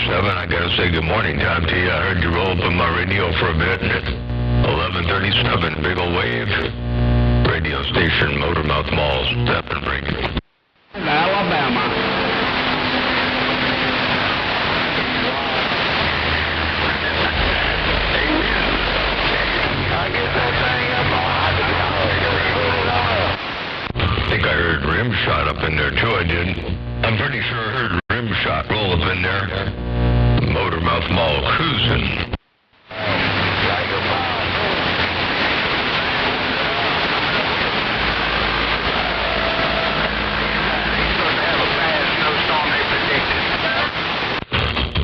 I gotta say good morning time to you. I heard you roll up on my radio for a bit. 1137, big ol' wave. Radio station, Motormouth Mall, Stephen Break. Alabama. I think I heard rim shot up in there too, I did. I'm pretty sure I heard rim shot roll up in there. Motormouth Mall cruising.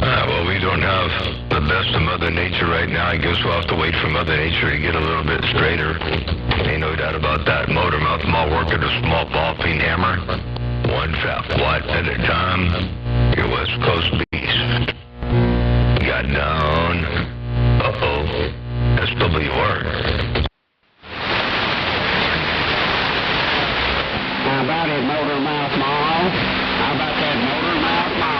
Well, we don't have the best of Mother Nature right now. I guess we'll have to wait for Mother Nature to get a little bit straighter. Ain't no doubt about that. Motormouth Mall working a small ball peen hammer. One fat watt at a time. Your West Coast beast. Got down. SWR. How about it, Motormouth Mall? How about that Motormouth Mall?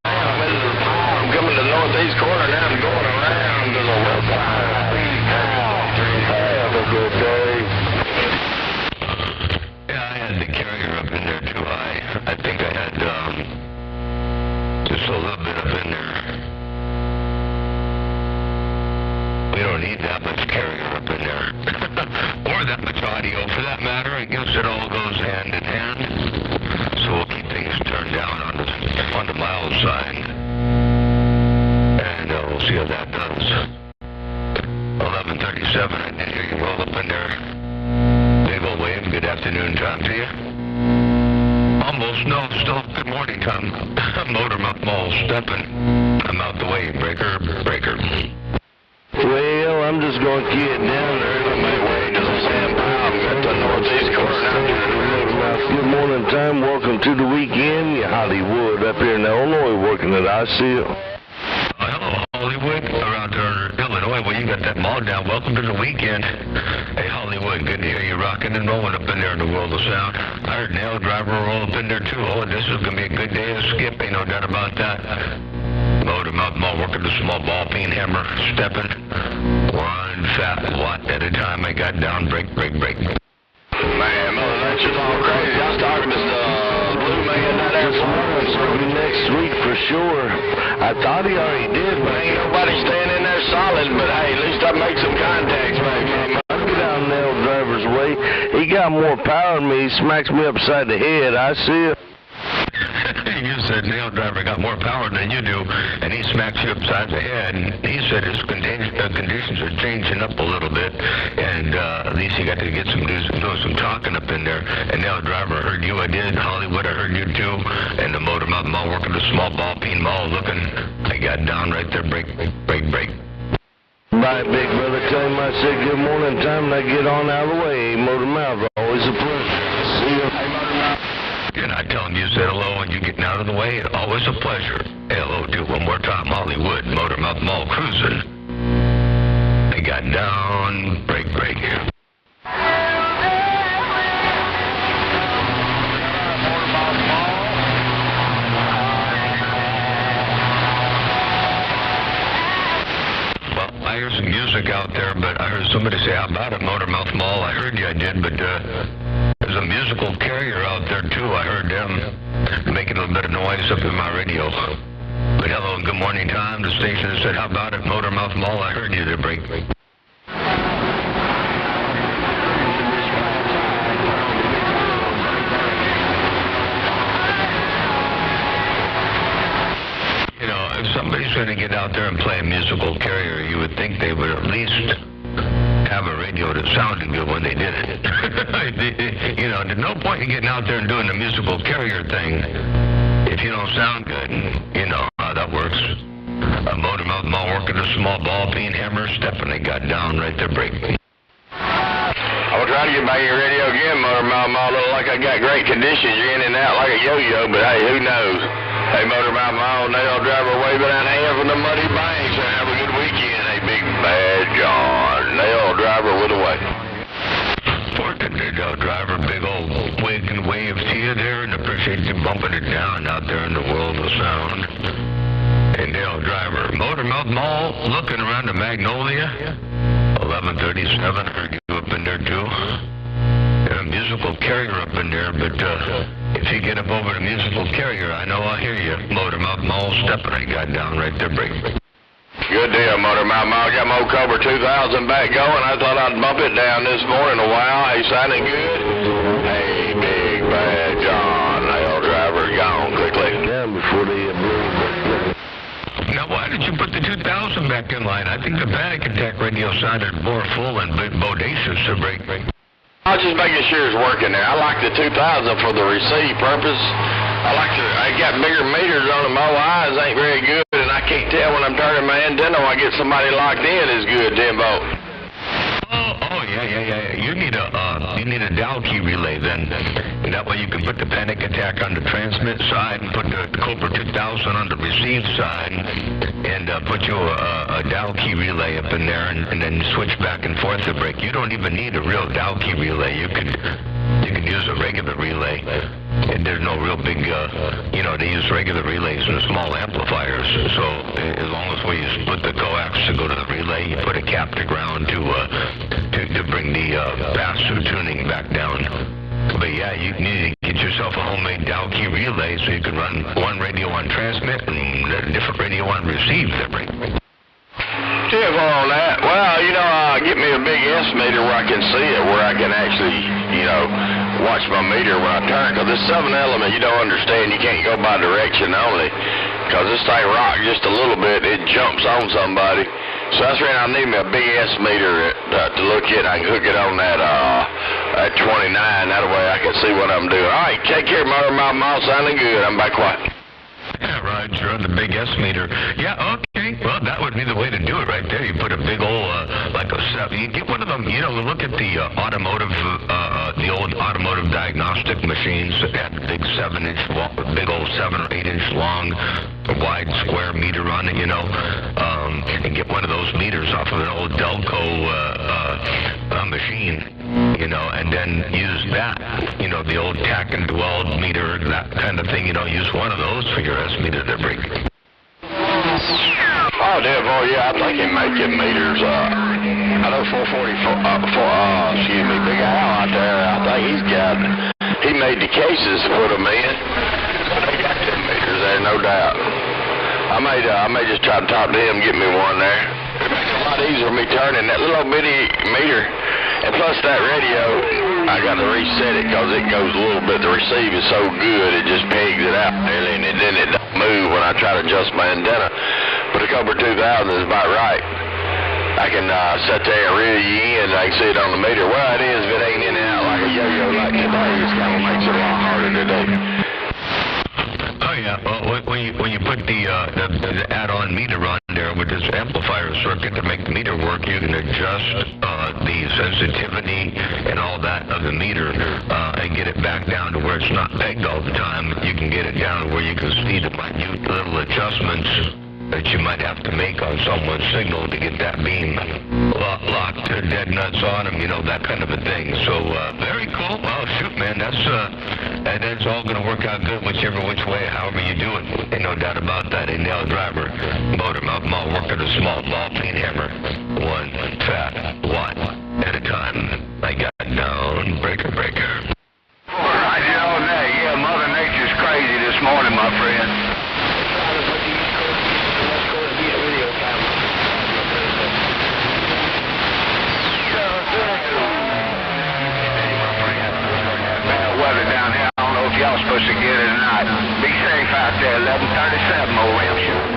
I'm coming to the northeast corner now. I'm going around to the west side. Have a good day. Yeah, I had the carrier up in there too high. I think I had just a little bit up in there. We don't need that much carrier up in there. Or that much audio for that matter. I guess it all goes hand in hand. So we'll keep things turned down on the mild side. And we'll see how that does. 1137, I did hear you roll up in there. Big ol' wave, good afternoon time to you. Almost, no, still good morning time. Motormouth Mall stepping. I'm out the way, breaker. Well, I'm just going to get down there on my way to the San Pablo at the northeast corner. Good morning, time. Welcome to the weekend. Hollywood up here in Illinois working at ICL. Hello, Hollywood, around Illinois. Well, you got that mall down. Welcome to the weekend. Hey, Hollywood, good to hear you rocking and rolling up in there in the world of sound. I heard Nail Driver roll up in there, too. Oh, this is going to be a good day to skip. Ain't no doubt about that. Motormouth Mall working the small ball peen hammer, stepping. One fat watt at a time. I got down, break. Man, Mother Nature's all crazy. I was talking to the Blue Man that there tomorrow. Next week for sure. I thought he already did, but ain't nobody staying in there solid. But hey, at least I make some contacts, maybe. I'll get out Nail Driver's way. He got more power than me. He smacks me upside the head. I see it. You said Nail Driver got more power than you do, and he smacks you upside the head. And he said his conditions are changing up a little bit, and at least he got to get some talking up in there. And Nail Driver heard you, I did. Hollywood, I heard you too. And the Motormouth Mall working the small ball peen mall looking. I got down right there, break. Bye, big brother. Tell him I said good morning time, and I get on out of the way. Motormouth, always a pleasure. See you. And I tell him you said hello and you getting out of the way. Always a pleasure. Hello, do one more time. Hollywood, Motormouth Mall cruising. They got down, break. Well, I hear some music out there, but I heard somebody say, how about it, Motormouth Mall? I heard you, I did, but there's a musical carrier out there, too. I heard them making a little bit of noise up in my radio. But hello, good morning time. The station said, how about it, Motormouth Mall? I heard you there, break. You know, if somebody's going to get out there and play a musical carrier, you would think they would at least have a radio that sounded good when they did it. You know, there's no point in getting out there and doing the musical carrier thing if you don't sound good. You know how that works. A Motormouth Mall working a small ball peen hammer, stepping, they got down right there, break. I will try to get back your radio again, Motormouth Mall. Look like I got great conditions. You're in and out like a yo-yo, but hey, who knows? Hey, Motormouth Mall, Nail Driver waving out hand from the muddy banks. Have a good weekend. Bad John. Nail driver with a way. Working the driver, big old wig and wave to you there, and appreciate you bumping it down out there in the world of sound. Hey, Dale Driver, Motormouth Mall, looking around the Magnolia, 1137, heard you up in there too. A musical carrier up in there, but if you get up over the musical carrier, I know I'll hear you. Motormouth Mall stepping, I got down right there, break. Good deal, Motormouth Mall. Got my old Cobra 2000 back going. I thought I'd bump it down this morning a while. Hey, sounding good? Hey, Big Bad John, Nail driver, gone quickly. Down before the Now, why did you put the 2000 back in line? I think the Panic Attack radio sounded more full and bodacious to break. I was just making sure it's working there. I like the 2000 for the receive purpose. I got bigger meters on it. My wires ain't very good, and I can't tell when I'm turning my antenna when I get somebody locked in as good, Timbo. Yeah. You need a dial key relay then. And that way you can put the Panic Attack on the transmit side and put the Cobra 2000 on the receive side, and put you a dial key relay up in there, and then switch back and forth to break. You don't even need a real dial key relay. You can use a regular relay. And there's no real big, they use regular relays and small amplifiers. So as long as we split the coax to go to the relay, you put a cap to ground to bring the pass-through tuning back down. But yeah, you need to get yourself a homemade dial key relay so you can run one radio on transmit and a different radio on receive. Tip on that. Well, get me a big S meter where I can see it, where I can actually, watch my meter when I turn. Because this 7-element, you don't understand. You can't go by direction only. Because this thing rocks just a little bit, it jumps on somebody. So that's why I need me a big S meter to look at. I can hook it on that 29. That way I can see what I'm doing. All right, take care, Motormouth Mall. Sounding good. I'm back quiet. Yeah, Roger, on the big S meter. Yeah, okay. Well, that would be the way to do it right there. You put a big old, like a 7. You get one of them, look at the automotive, the old automotive diagnostic machines that had the big 7-inch, big old 7 or 8-inch long, wide square meter on it, and get one of those meters off of an old Delco machine, and then use that, the old tack and dwell meter, that kind of thing, use one of those for your S meter to break. Oh, Devo, yeah, I think he making meters, I know 444, Big Al out there, I think he made the cases to put them in. They got them meters there, no doubt. I may just try to talk to him, get me one there. It makes it a lot easier for me turning that little bitty meter. And plus that radio, I got to reset it because it goes a little bit. The receive is so good, it just pegs it out nearly, and then it don't move when I try to adjust my antenna. But the Cobra 2000 is about right. I can sit there and reel you in, and I can see it on the meter. Well, it is if it ain't in and out like a yo-yo like today. It kind of makes it a lot harder to do. Oh yeah, well, when you put the add-on meter on there with this amplifier circuit to make the meter work, you can adjust the sensitivity and all that of the meter and get it back down to where it's not pegged all the time. You can get it down to where you can see the minute little adjustments that you might have to make on someone's signal to get that beam locked dead nuts on them, that kind of a thing. So very cool. Well, shoot, man, that's all going to work out good whichever which way, however you do it. Ain't no doubt about that. A Nail Driver, Motormouth Mall, working a small ball peen hammer, one fat one at a time. I got down, breaker. All right, yeah, Mother Nature's crazy this morning, my friend. Y'all supposed to get it tonight. Be safe out there, 1137 old rim shot.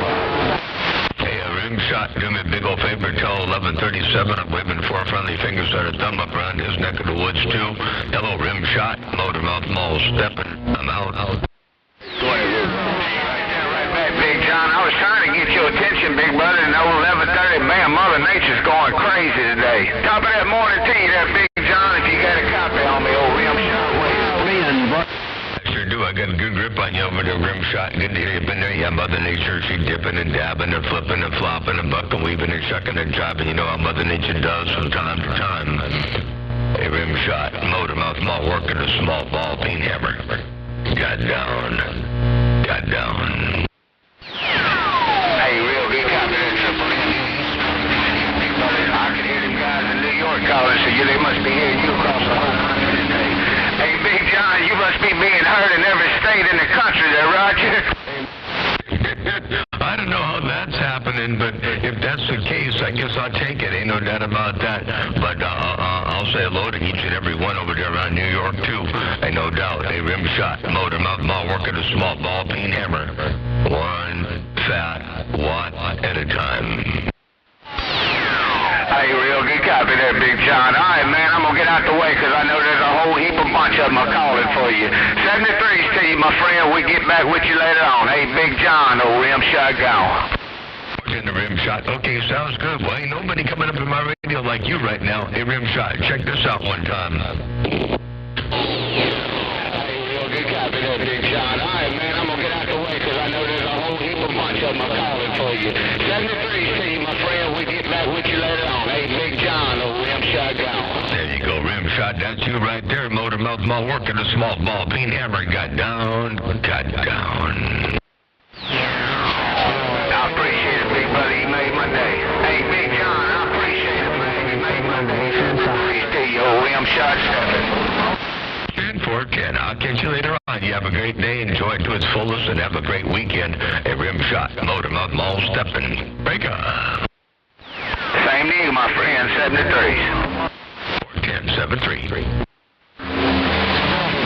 Hey, a rim shot, do me a big old favor, tell 1137 I'm waving 4 friendly fingers at a thumb up around his neck of the woods too. Hello, rim shot, Motormouth Mall stepping. I'm out. Right back, Big John. I was trying to get your attention, big brother, and old 1130, man, Mother Nature's going crazy today. Top of that morning to you there, Big John, if you got a copy on me, old rim shot. I sure do. I I got a good grip on you over there, Rimshot. Good to hear you been there. Yeah, Mother Nature, she dipping and dabbing and flipping and flopping and bucking, weaving and shucking and jiving. You know how Mother Nature does from time to time. Hey, Rimshot, motor mouth mall working a small ball peen hammer. Got down. Hey, real good copy there, Triple M. I can hear them guys in New York calling, so they must be hearing you across the whole country today. Hey, Big John, you must be being heard in every state in the country there, Roger. I don't know how that's happening, but if that's the case, I guess I'll take it. Ain't no doubt about that. But I'll say hello to each and every one over there around New York, too. Ain't no doubt. Hey, Rimshot, motor mouth mall working a small ball peen hammer. One fat watt at a time. Hey, real good copy there, Big John. All right, man, I'm going to get out the way because I know there's a whole heap of bunch of them are calling for you. 73's to you, my friend. We'll get back with you later on. Hey, Big John, old Rimshot gone. In the Rimshot. Okay, sounds good. Well, ain't nobody coming up in my radio like you right now. Hey, Rimshot, check this out one time. Hey, real good copy there, Big John. All right, man, I'm going to get out the way because I know there's a whole heap of bunch of them are calling for you. 73's to you, my friend. We'll get back with you later on. Hey, Big John, old Rimshot gone. There you go, Rimshot. That's you right there. Motor mouth mall working a small ball peen hammer. Got down. I appreciate it, big buddy. You made my day. Hey, Big John, I appreciate it, man. You made my day. He's to you, old Rimshot 7. 10-4-10. I'll catch you later on. You have a great day. Enjoy it to its fullest and have a great weekend. Hey, Rimshot, motor mouth mall stepping. Breaker. Same to you, my friend. 73. 10-7-3.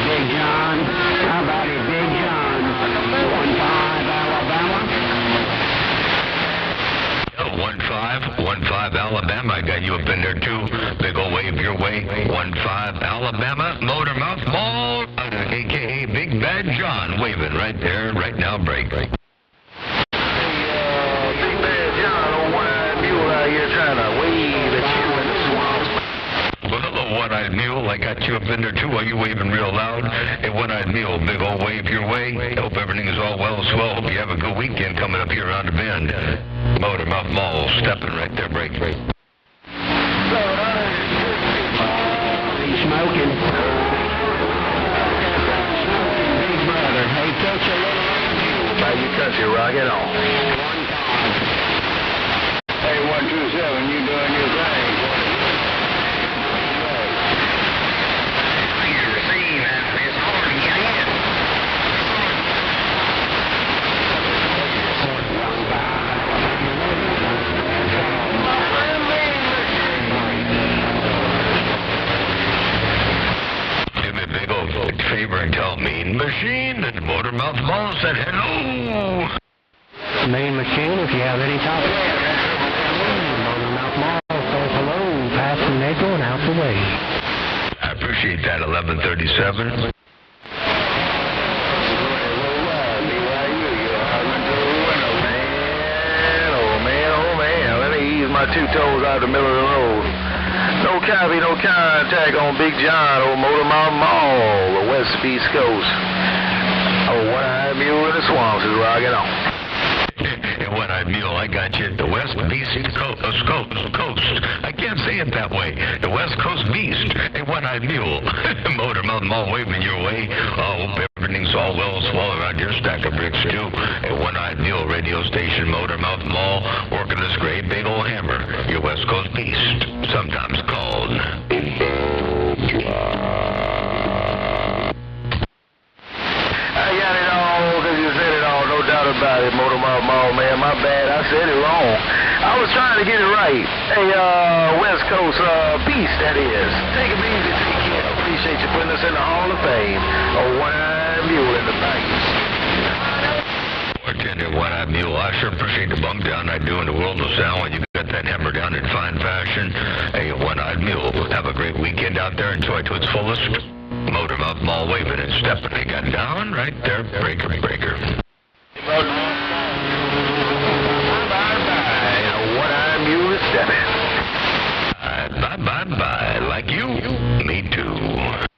Big John. How about it, Big John? 1-5 Alabama. 1-5 Alabama. I got you up in there too. Big ol' wave your way. 1-5 Alabama. Motor mouth mall. A.K.A. Big Bad John waving right there, right now. Break. Big Bad John on one mule out here trying to wave at you in the swamp. Well, hello, One-Eyed Mule. I got you up in there too. Are you waving real loud? Hey, One-Eyed Mule, big old wave your way. Hope everything is all well swell. Hope you have a good weekend coming up here around the bend. Motor mouth mall stepping right there. Break. He's smoking. Big brother. Hey, catch a little. Now you touch it, rock it on. 1-5. Hey, 127, you doing your thing. Favor and tell Mean Machine that Motor Mouth Mall said hello. Mean Machine, if you have any topics. Motor Mouth Mall says hello, passing Edgar and out the way. I appreciate that, 1137. Oh man, let me ease my two toes out the middle of the road. No copy, no contact on Big John, old Motor Mouth Mall, the West East Coast. Oh, One-Eyed Mule in the swamps is rocking on. Hey, One-Eyed Mule, I got you at the West Beast Coast. I can't say it that way. The West Coast Beast. Hey, One-Eyed Mule. Motor Mouth Mall waving your way. I hope everything's all well swell around your stack of bricks, too. Hey, One-Eyed Mule radio station, Motor Mouth Mall, working this great big old hammer. Your West Coast Beast, sometimes called. I got it all, because you said it all, no doubt about it, Motor Mouth Mall, man. My bad, I said it wrong. I was trying to get it right. Hey, West Coast Beast, that is. Take it easy, take care. Appreciate you putting us in the Hall of Fame. Oh, One-Eyed Mule in the banks. Bartender, One-Eyed Mule, I sure appreciate the bump down I do in the world of sound when you got that hammer down in fine fashion. Hey, One-Eyed Mule, have a great weekend out there. Enjoy to its fullest. Motor Mouth Mall waving and stepping. They got down right there. Breaker. One-Eyed Mule is stepping. Bye. Like you. Me too. 5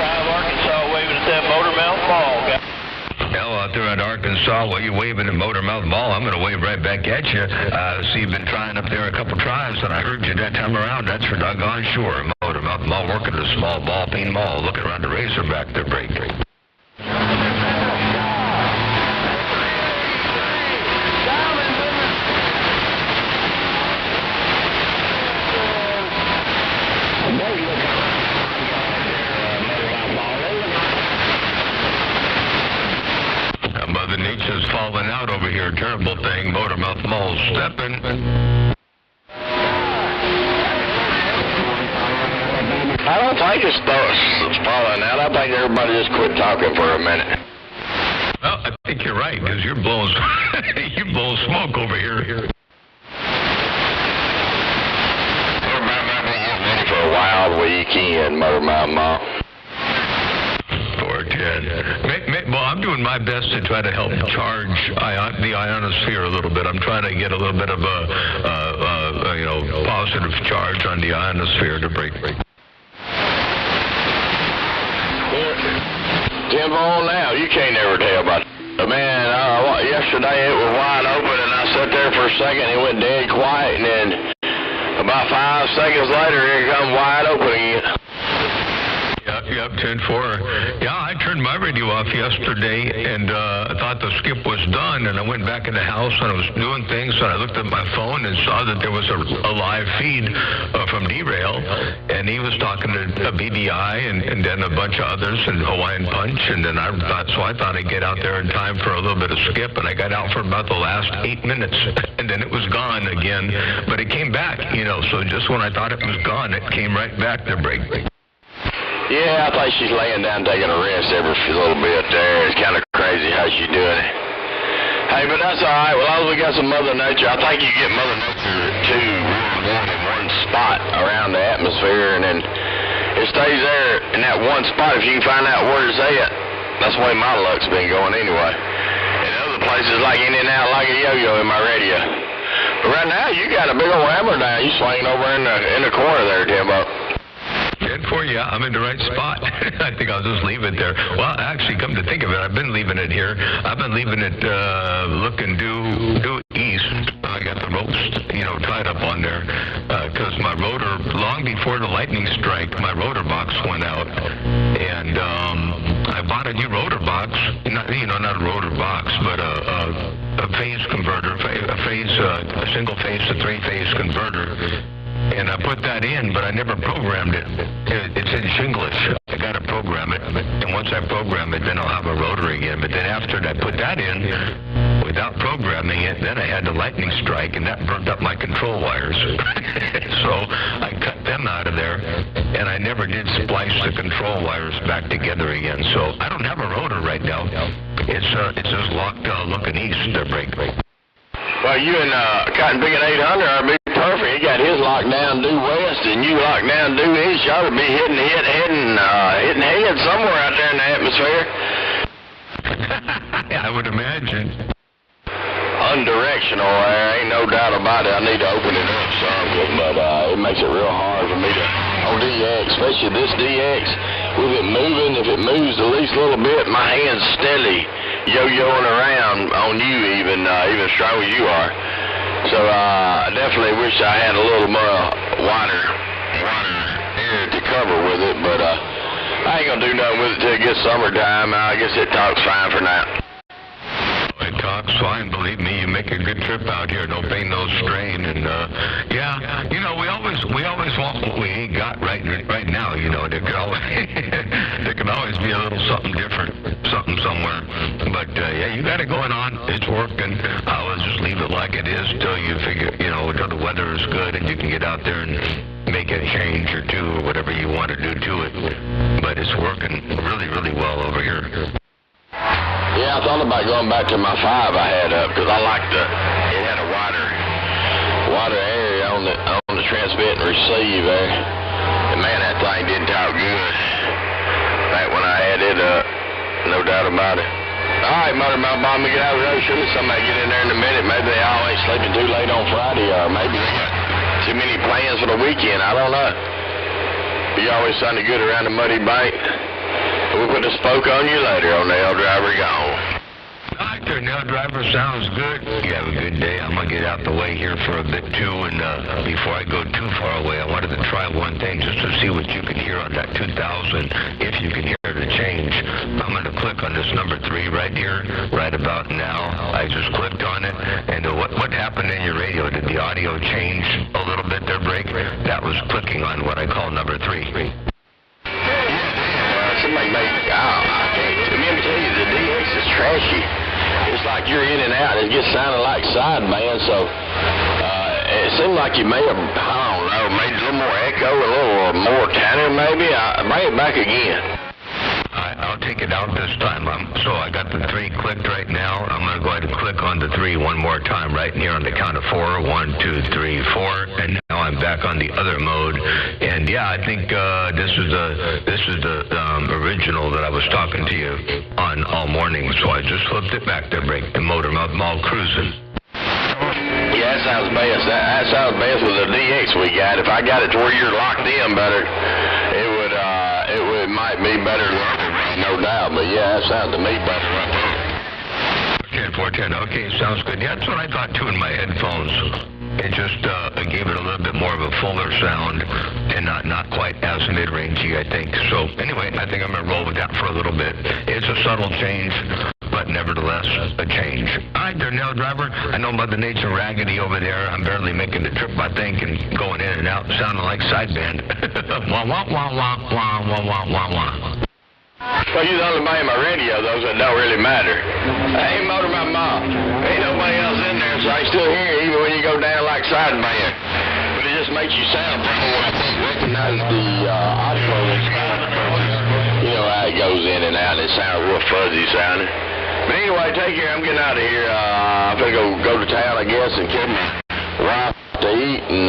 Arkansas waving at that Motor out there in Arkansas while you're waving at Motormouth Mall. I'm going to wave right back at you. See, you've been trying up there a couple tries, and I heard you that time around. That's for doggone sure. Motormouth Mall working the small ball peen mall, looking around the Razorback there, break. Mother Nature's falling out over here. Terrible thing. Motormouth Mall stepping. I don't think it's falling out. I think everybody just quit talking for a minute. Well, I think you're right, because you're blowing smoke over here. Ready for a wild weekend, Motormouth Mall. 410. Well, I'm doing my best to try to help charge the ionosphere a little bit. I'm trying to get a little bit of a positive charge on the ionosphere to break. Tenfold now, you can't never tell about it. Man, yesterday it was wide open, and I sat there for a second, it went dead quiet, and then about 5 seconds later, here it comes wide open again. Yep, 10-4. Yeah, I turned my radio off yesterday, and I thought the skip was done, and I went back in the house, and I was doing things, and I looked at my phone and saw that there was a live feed from D-Rail, and he was talking to BDI and then a bunch of others, and Hawaiian Punch, and then I thought I'd get out there in time for a little bit of skip, and I got out for about the last 8 minutes, and then it was gone again, but it came back, so just when I thought it was gone, it came right back to break. Yeah, I think she's laying down taking a rest every little bit there. It's kind of crazy how she's doing it. Hey, but that's all right. Well, as long as we got some Mother Nature, I think you get Mother Nature too warm in one spot around the atmosphere, and then it stays there in that one spot. If you can find out where it's at, that's the way my luck's been going anyway. And other places like in and out like a yo-yo in my radio. But right now, you got a big old hammer down. You swinging over in the corner there, Timbo. 10-4, yeah, I'm in the right spot. I think I'll just leave it there. Well, actually, come to think of it, I've been leaving it here. I've been leaving it looking due east. I got the ropes, tied up on there because my rotor, long before the lightning strike, my rotor box went out, and I bought a new rotor box. Not a rotor box, but a phase converter, a single phase to three-phase converter. And I put that in, but I never programmed it. It's in Shinglish. I got to program it. And once I program it, then I'll have a rotor again. But then after I put that in, without programming it, then I had the lightning strike, and that burnt up my control wires. So I cut them out of there, and I never did splice the control wires back together again. So I don't have a rotor right now. It's just locked looking east to break. Well, you and Cotton Picket 800 are big perfect. He got his locked down due west, and you locked down due east. You ought to be hitting head somewhere out there in the atmosphere. I would imagine. Undirectional there, ain't no doubt about it. I need to open it up some, but it makes it real hard for me to, on DX, especially this DX, with it moving, if it moves the least little bit, my hand's steady yo-yoing around on you even strong as you are. So I definitely wish I had a little more wider area to cover with it, but I ain't gonna do nothing with it till it gets summertime. I guess it talks fine for now. It talks fine, believe me. You make a good trip out here, no pain, no strain, and yeah, we always want what we ain't got right now. There can always be a little something different, something somewhere. But yeah, you got it going on. It's working. I'll just leave it like it is till you figure, till the weather is good and you can get out there and make a change or two or whatever you want to do to it. But it's working really, really well over here. Yeah, I thought about going back to my 5 I had up because I liked it had a wider area on the transmit and receive there. And man, that thing didn't talk good back when I had it up, no doubt about it. All right, Motormouth Mom, get out of the road. Should somebody get in there in a minute? Maybe they all ain't sleeping too late on Friday, or maybe they got too many plans for the weekend. I don't know. But you always sounded good around the muddy bank. We'll put the spoke on you later on the L Driver Gone. there, Nail Driver. Sounds good. You have a good day. I'm going to get out the way here for a bit, too. And before I go too far away, I wanted to try one thing just to see what you can hear on that 2000, if you can hear the change. I'm going to click on this number 3 right here, right about now. I just clicked on it. And what happened in your radio? Did the audio change a little bit there, Break? That was clicking on what I call number 3. Somebody let me tell you, the DX is trashy. It's like you're in and out. It just sounded like sideband, so it seemed like you may have, I don't know, made a little more echo, a little more tenor maybe. Bring it back again. I'll take it out this time. So I got the 3 clicked right now. I'm going to go ahead and click on the 3 one more time right here on the count of 4. 1, 2, 3, 4. And now I'm back on the other mode. And yeah, I think this is the original that I was talking to you on all morning. So I just flipped it back there, Break, the motor mall cruising. Yeah, that sounds best. That sounds best with the DX we got. If I got it to where you're locked in better, it might be better than no doubt. But yeah, that sounds to me better right there. 410. Okay, sounds good. Yeah, that's what I thought too in my headphones. It just gave it a little bit more of a fuller sound and not quite as mid-rangey, I think. So anyway, I think I'm going to roll with that for a little bit. It's a subtle change, but nevertheless a change. All right there, Nail Driver. I know Mother Nature raggedy over there. I'm barely making the trip, I think, and going in and out, sounding like sideband. Wah, wah, wah, wah, wah, wah, wah, wah, wah. Well, you're the only man in my radio, though, so it don't really matter. I ain't motor my mom. Ain't nobody else in there, so I can still hear you even when you go down like sideband. But it just makes you sound better. I think recognize the oscillator. You know how it goes in and out. It sounds real fuzzy sounding. But anyway, take care. I'm getting out of here. I'm going to go to town, I guess, and get my wife to eat and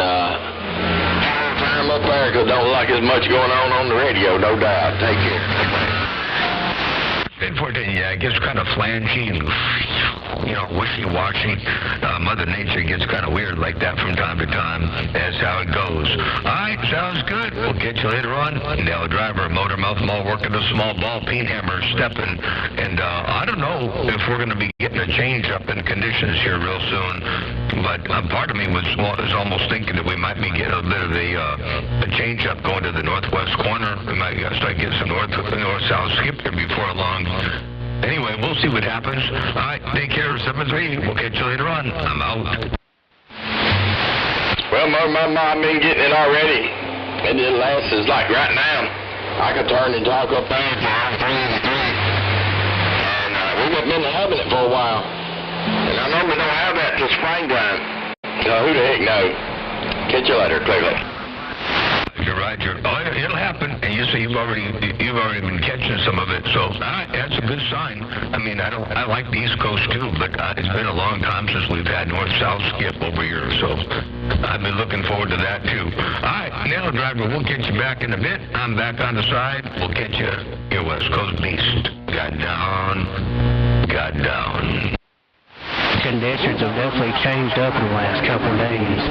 time up there because don't like as much going on the radio, no doubt. Take care. 1014, yeah, it gets kind of flangy and, wishy-washy. Mother Nature gets kind of weird like that from time to time. That's how it goes. All right, sounds good. We'll catch you later on. Nail Driver, Motor Mouth Mall, working a small ball, peen hammer, stepping. And I don't know if we're going to be getting a change up in conditions here real soon. But part of me was almost thinking that we might be getting a bit of a change up going to the northwest corner. We might start getting some north-south skip here before long. Anyway, we'll see what happens. All right, take care, 73. We'll catch you later on. I'm out. Well, I've been getting it already. And it lasts is like right now. I can turn and talk up there for 3 and 3. And we've been having it for a while. And I normally don't have that till springtime. So who the heck knows? Catch you later, clearly. You're right. It'll happen. And you say you've already been catching some of it. So that's a good sign. I mean, I like the East Coast too, but it's been a long time since we've had north-south skip over here. So I've been looking forward to that too. All right, Nail Driver, we'll get you back in a bit. I'm back on the side. We'll catch you, your West Coast beast. Got down. Conditions have definitely changed up in the last couple of days.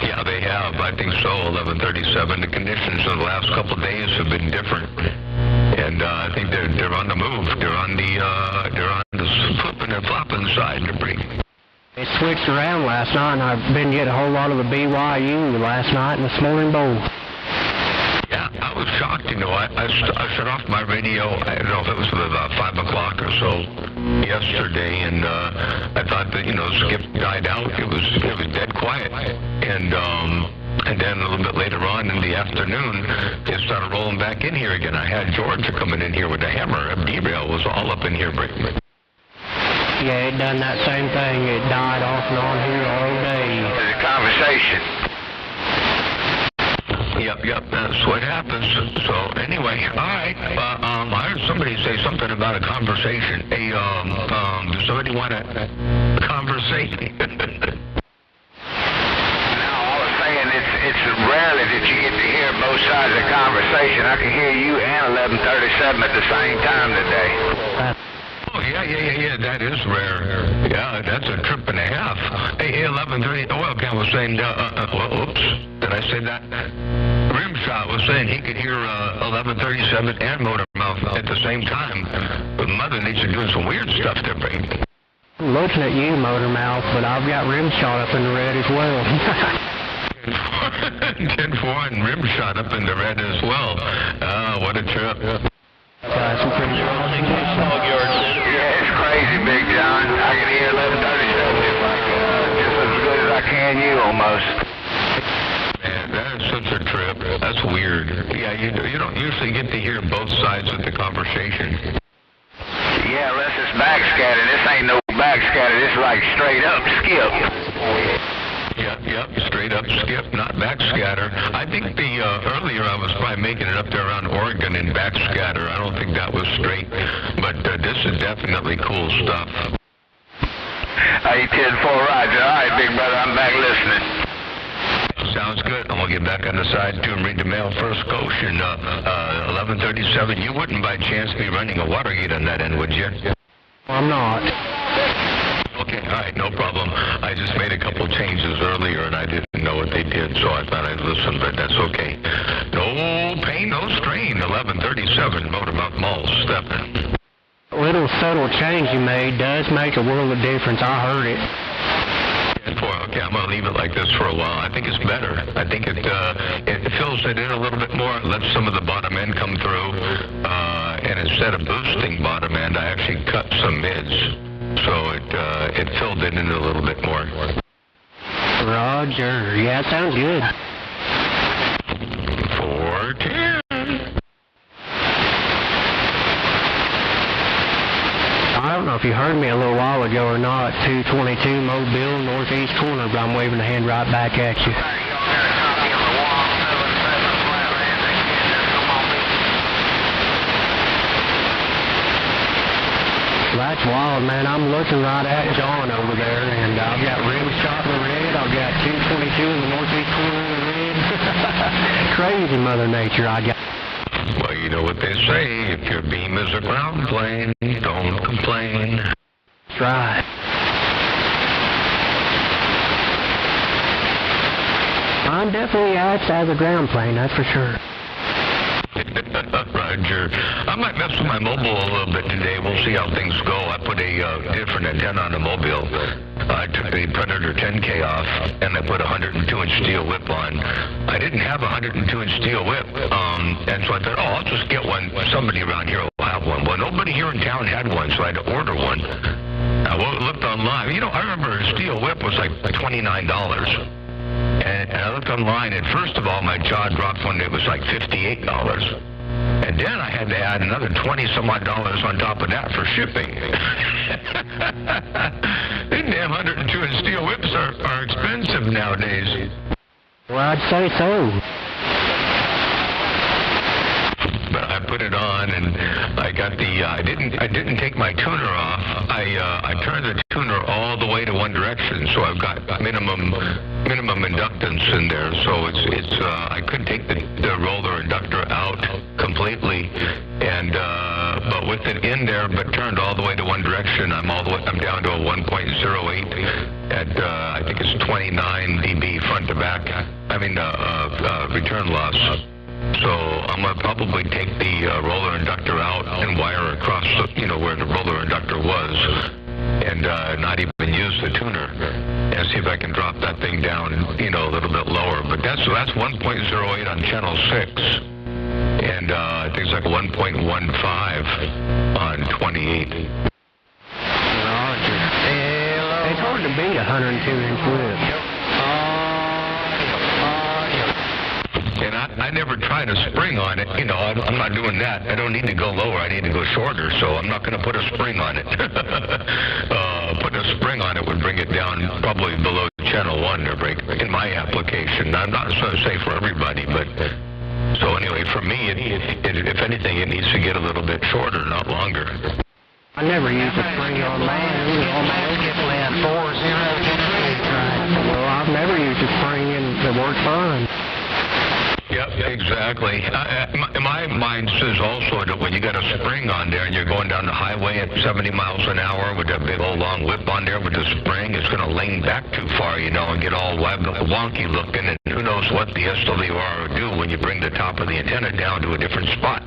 Yeah, they have. I think so. 1137. The conditions in the last couple of days have been different, and I think they're on the move. They're on the flipping and flopping side. It switched around last night, and I've been getting a whole lot of the BYU last night and this morning both. Yeah, I was shocked. I shut off my radio. I don't know if it was about 5 o'clock or so yesterday, and I thought that skip died out. It was dead quiet, and then a little bit later on in the afternoon, it started rolling back in here again. I had Georgia coming in here with a hammer. A derail was all up in here, Brickman. Yeah, it done that same thing. It died off and on here all day. It's a conversation. Yep, that's what happens. So anyway, all right. I heard somebody say something about a conversation. Hey, does somebody want to conversate? No, I was saying it's rarely that you get to hear both sides of the conversation. I can hear you and 1137 at the same time today. Oh, yeah, that is rare. Yeah, that's a trip and a half. Hey, 1130, oil can was saying, oops, did I say that? Rimshot was saying he could hear 1137 and Motor Mouth at the same time. Mother Nature doing some weird stuff there, babe. I'm looking at you, Motor Mouth, but I've got rim shot up in the red as well. 10-4 and rim shot up in the red as well. What a trip. Got some pretty strong conditions. Yeah, it's crazy, Big John. I can hear 1137 like just as good as I can you almost. Man, that is such a trip. That's weird. Yeah, you don't usually get to hear both sides of the conversation. Yeah, unless it's backscatter. This ain't no backscatter. This is like straight up skip. Yep, straight up skip, not backscatter. I think earlier I was probably making it up there around Oregon in backscatter. I don't think that was straight, but this is definitely cool stuff. Hey, 10-4, Roger. All right, big brother, I'm back listening. Sounds good. I'm going to get back on the side too and read the mail. First Goshen, 1137. You wouldn't by chance be running a water heat on that end, would you? I'm not. Okay, all right, no problem. I just made a couple changes earlier, and I didn't know what they did, so I thought I'd listen, but that's okay. No pain, no strain. 1137, Motormouth Mall, stepping. Little subtle change you made does make a world of difference. I heard it. Okay, I'm going to leave it like this for a while. I think it's better. I think it fills it in a little bit more, lets some of the bottom end come through, and instead of boosting bottom end, I actually cut some mids. So it filled it in a little bit more. Roger. Yeah, it sounds good. 410. I don't know if you heard me a little while ago or not. 222 Mobile, northeast corner, but I'm waving a hand right back at you. That's wild, man. I'm looking right at John over there, and I've got rim shot in the red. I've got 222 in the northeast corner in the red. Crazy Mother Nature I got. Well, you know what they say. If your beam is a ground plane, don't complain. That's right. I'm definitely outside the ground plane, that's for sure. Roger. I might mess with my mobile a little bit today. We'll see how things go. I put a different antenna on the mobile. I took the Predator 10K off, and I put a 102-inch steel whip on. I didn't have a 102-inch steel whip, and so I thought, I'll just get one. Somebody around here will have one. Well, nobody here in town had one, so I had to order one. I looked online. You know, I remember a steel whip was like $29. And I looked online, and first of all, my jaw dropped when it was like $58. And then I had to add another $20-some-odd on top of that for shipping. These damn 102-inch steel whips are expensive nowadays. Well, I'd say so. But I put it on, and I got the. I didn't take my tuner off. I turned the tuner all the way to one direction, so I've got minimum inductance in there. So it's I couldn't take the roller inductor out completely, and but with it in there, but turned all the way to one direction, I'm down to a 1.08 at I think it's 29 dB front to back. I mean return loss. So I'm going to probably take the roller inductor out and wire across, where the roller inductor was, and not even use the tuner, and see if I can drop that thing down, a little bit lower. But that's 1.08 on channel 6, and I think it's like 1.15 on 28. Roger. It's hard to beat a 102-inch whip. And I never tried a spring on it. I'm not doing that. I don't need to go lower. I need to go shorter, so I'm not going to put a spring on it. Putting a spring on it would bring it down probably below channel 1 or break in my application. I'm not going to say for everybody, but so anyway, for me, if anything, it needs to get a little bit shorter, not longer. I never used a spring on mine. On my Skipland 4023. Well, I've never used a spring, and it worked fine. Yep, exactly. My mind says also that when you got a spring on there and you're going down the highway at 70 miles an hour with that big old long whip on there with the spring, it's going to lean back too far, and get all wonky looking, and who knows what the SWR will do when you bring the top of the antenna down to a different spot,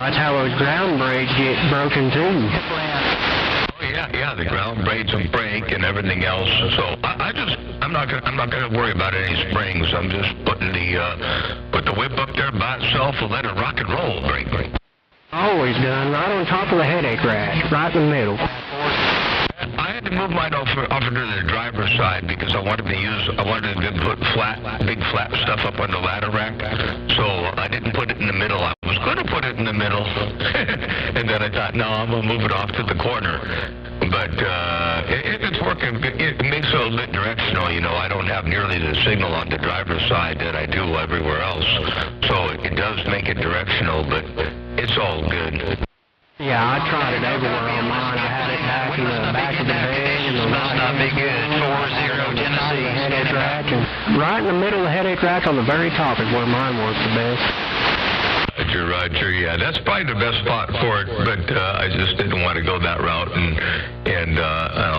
That's how those ground brakes get broken too. Oh yeah, the ground braids and break and everything else. So I'm not gonna worry about any springs. I'm just putting put the whip up there by itself and let it rock and roll. Break. Always done right on top of the headache rack, right in the middle. I had to move mine over to the driver's side because I wanted to put big flat stuff up on the ladder rack. So I didn't put it in the middle. I was going to put it in the middle, and then I thought, no, I'm going to move it off to the corner. But it's working. It makes it a little bit directional. You know, I don't have nearly the signal on the driver's side that I do everywhere else. So it does make it directional, but it's all good. Yeah, I tried it everywhere on mine. I had it back in the back of the bed and the Must not be good. 40 Tennessee. headache rack, and right in the middle of the headache rack on the very top is where mine works the best. Roger, yeah, that's probably the best spot for it, but I just didn't want to go that route and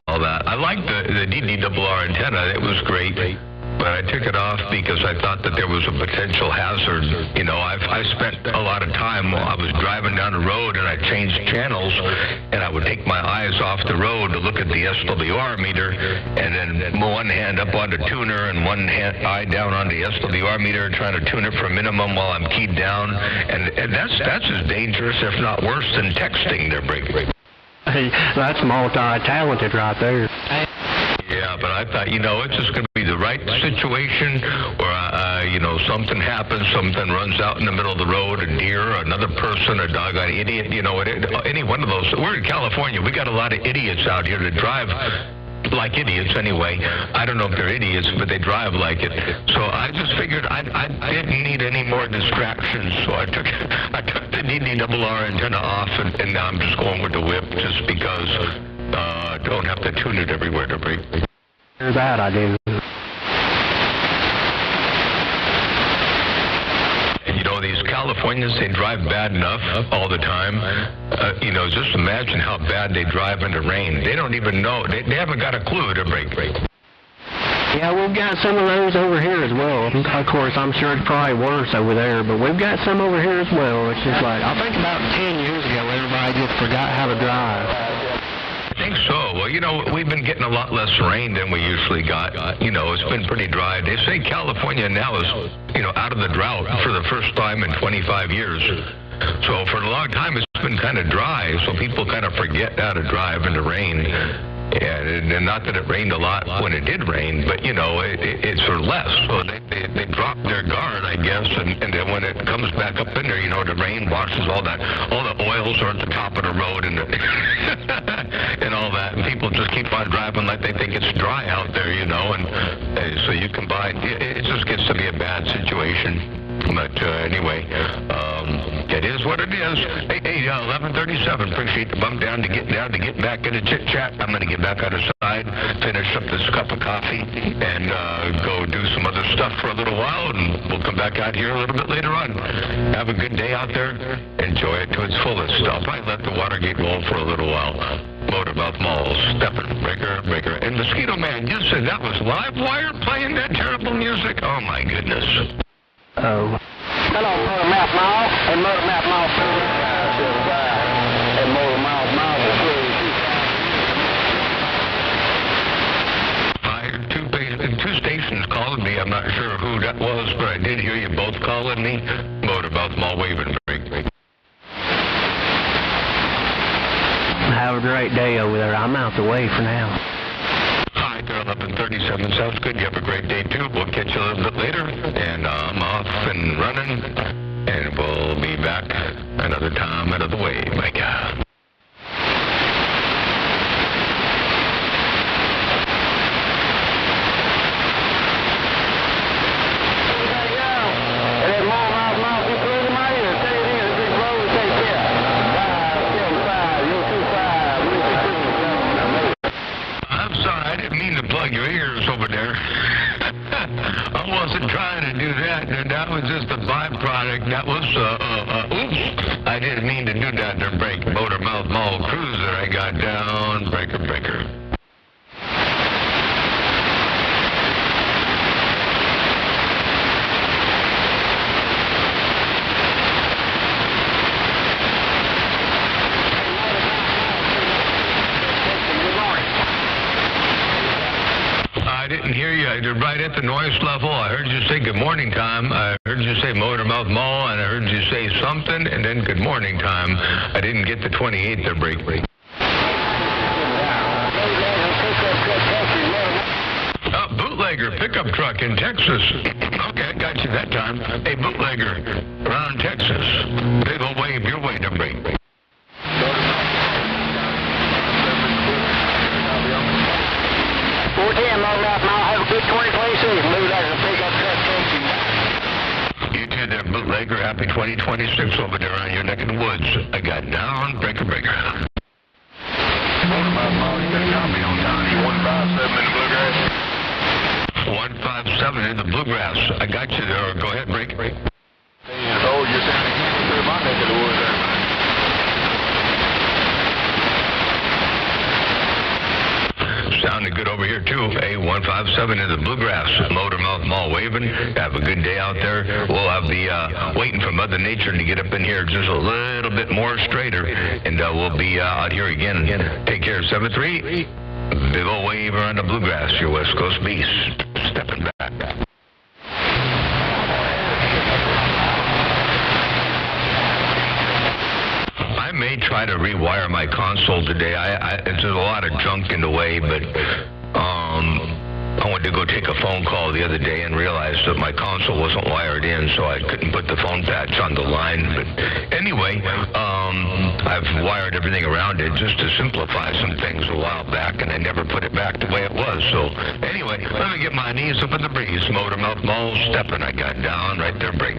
all that. I liked the DDRR antenna. It was great. But I took it off because I thought that there was a potential hazard. You know, I spent a lot of time while I was driving down the road and I changed channels and I would take my eyes off the road to look at the SWR meter and then one hand up on the tuner and one eye down on the SWR meter trying to tune it for minimum while I'm keyed down. And that's as dangerous, if not worse, than texting their break. Hey, that's multi-talented right there. Yeah, but I thought, you know, it's just going to be the right situation where, you know, something happens, something runs out in the middle of the road, a deer, another person, a dog, an idiot, you know, any one of those. We're in California. We got a lot of idiots out here that drive like idiots anyway. I don't know if they're idiots, but they drive like it. So I just figured I didn't need any more distractions. So I took the DDRR antenna off, and now I'm just going with the whip just because don't have to tune it everywhere to break. That I didn't. And you know, these Californians, they drive bad enough all the time. You know, just imagine how bad they drive in the rain. They don't even know. They haven't got a clue to break. Yeah, we've got some of those over here as well. Of course, I'm sure it's probably worse over there, but we've got some over here as well. It's just like, I think about 10 years ago, everybody just forgot how to drive. I think so. Well, you know, we've been getting a lot less rain than we usually got. You know, it's been pretty dry. They say California now is, you know, out of the drought for the first time in 25 years. So for a long time, it's been kind of dry, so people kind of forget how to drive in the rain. And not that it rained a lot when it did rain, but, you know, it's for less. So they drop their guard, I guess, and then when it comes back up in there, you know, the rain washes all the oils are at the top of the road and and all that. And people just keep on driving like they think it's dry out there, you know, and so you combine, it just gets to be a bad situation. But anyway, it is what it is. Hey, 11:37. Appreciate the bump down to get back into chit chat. I'm going to get back outside, finish up this cup of coffee, and go do some other stuff for a little while, and we'll come back out here a little bit later on. Have a good day out there. Enjoy it to its fullest. I'll probably let the Watergate roll for a little while. Motormouth Malls, Steppin', Breaker, and Mosquito Man. You said that was Livewire playing that terrible music? Oh my goodness. Oh. Hello, Motormouth Mall. And Motormouth Mall. And Motormouth Mall. Two stations called me. I'm not sure who that was, but I did hear you both calling me. Motormouth Mall waving. Break. Have a great day over there. I'm out the way for now. Hi, they're 11:37. Sounds good. You have a great day, too. We'll catch you a little bit later. And I'm off and running. And we'll be back another time, another way. My God. Your ears over there. I wasn't trying to do that. That was just a byproduct. That was, oops. I didn't mean to do that to break Motormouth Mall Cruiser. I got down. Breaker. you're right at the noise level. I heard you say good morning time. I heard you say Motormouth Mall, and I heard you say something, and then good morning time. I didn't get the 28th there, break. Bootlegger pickup truck in Texas. Okay, I got you that time. Hey, bootlegger around Texas. Big old wave your way to break. 410, Motormouth Mall. Have a good 2026. Move that as a pickup truck chasing. You two there, bootlegger. Happy 2026 over there on your neck of the woods. I got down, breaker. Motormouth Mall, you got a copy on Donnie 157 in the Bluegrass. 157 in the Bluegrass. I got you there. Go ahead, break. Oh, you're sounding through my neck of the woods there, man. Sounding good over here, too. A157 in the Bluegrass. Motormouth Mall waving. Have a good day out there. We'll have the waiting for Mother Nature to get up in here just a little bit more straighter, and we'll be out here again. Take care, 7-3. Big old wave around the Bluegrass, your West Coast beast. Stepping back. I may try to rewire my console today. There's a lot of junk in the way, but I went to go take a phone call the other day and realized that my console wasn't wired in, so I couldn't put the phone patch on the line. But anyway, I've wired everything around it just to simplify some things a while back, and I never put it back the way it was. So anyway, let me get my knees up in the breeze. Motormouth Mall stepping. I got down right there, break.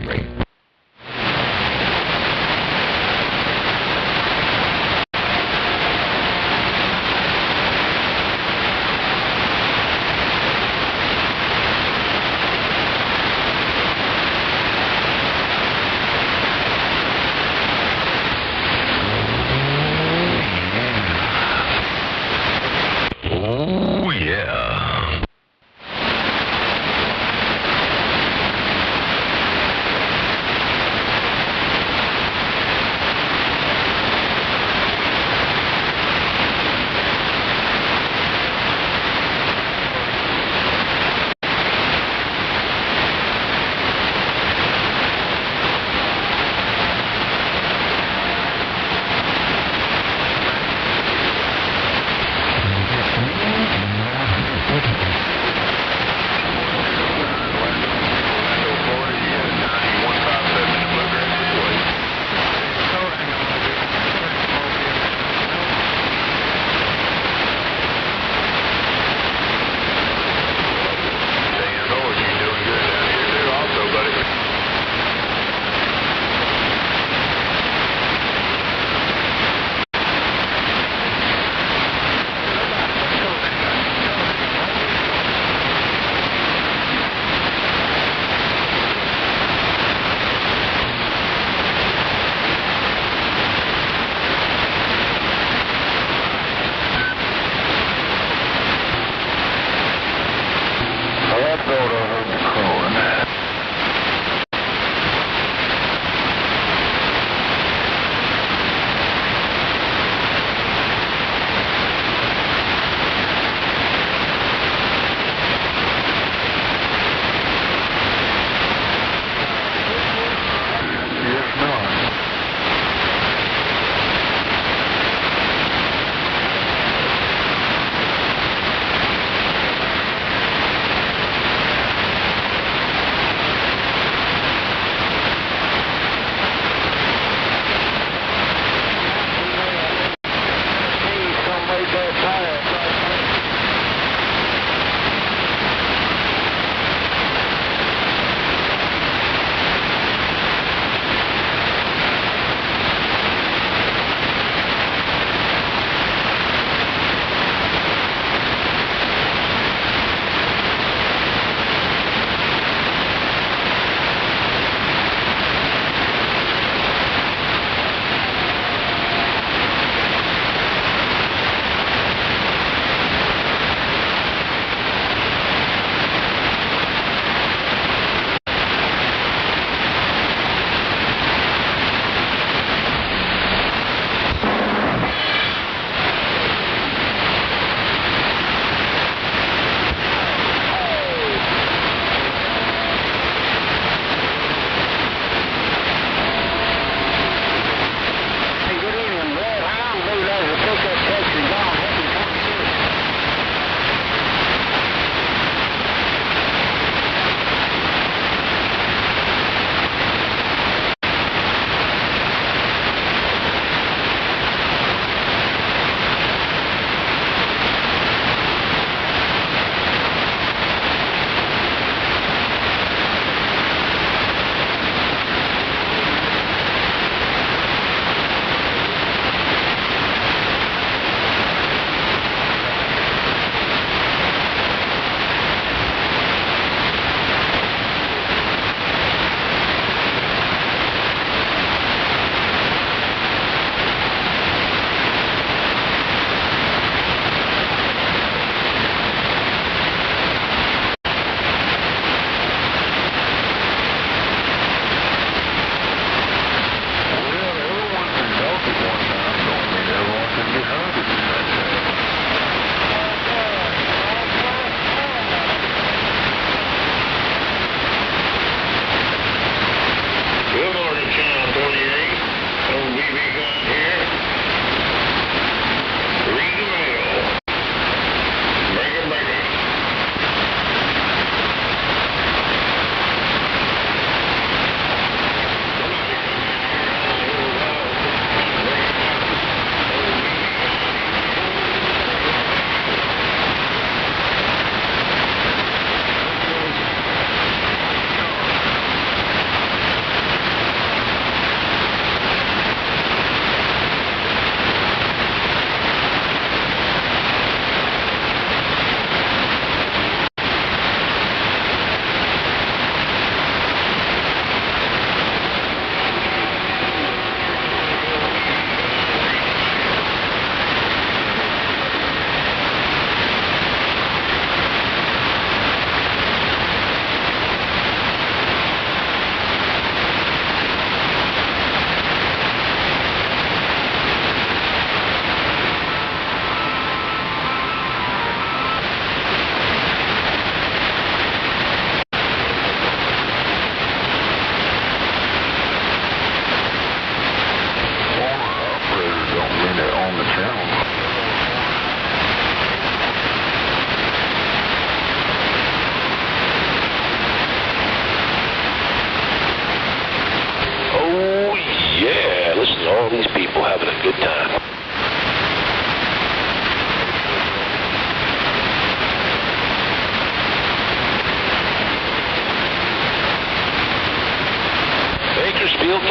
Oh, yeah.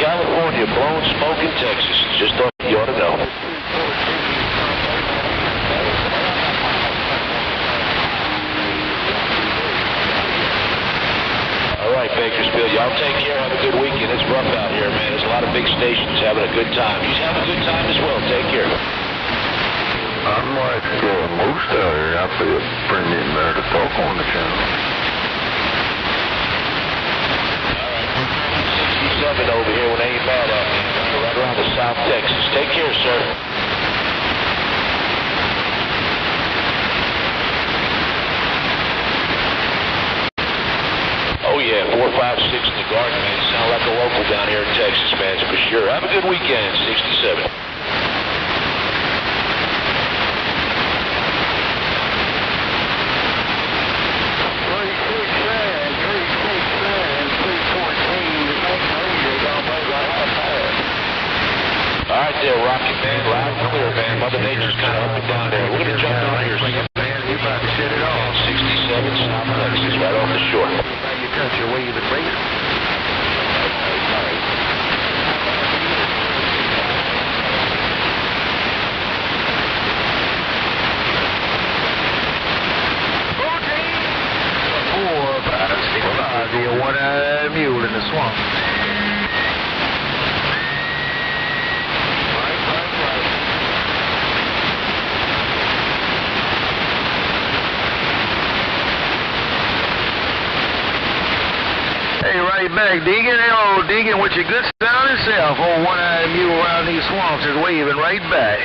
California, blowing smoke in Texas. Just thought you ought to know. All right, Bakersfield, y'all take care. Have a good weekend. It's rough out here, man. There's a lot of big stations having a good time. You have a good time as well. Take care. I'm like most out here. I feel pretty neat there to talk on the channel. All right, 67 over here when they ain't bad out here. Right around the South Texas. Take care, sir. Oh, yeah, 456 in the garden, man. You sound like a local down here in Texas, man, for sure. Have a good weekend, 67. All right there, Rocket, man. Loud and clear, man. Mother Nature's kind of up and down there. We're going to jump down here. Man, you about to shut it off. 67 South Texas, right off the shore. You cut your way to break it. The one-eyed mule in the swamp. Hey, right back, Deegan. Hello, Deegan, with your good sounding self. Old one-eyed mule around these swamps is waving right back.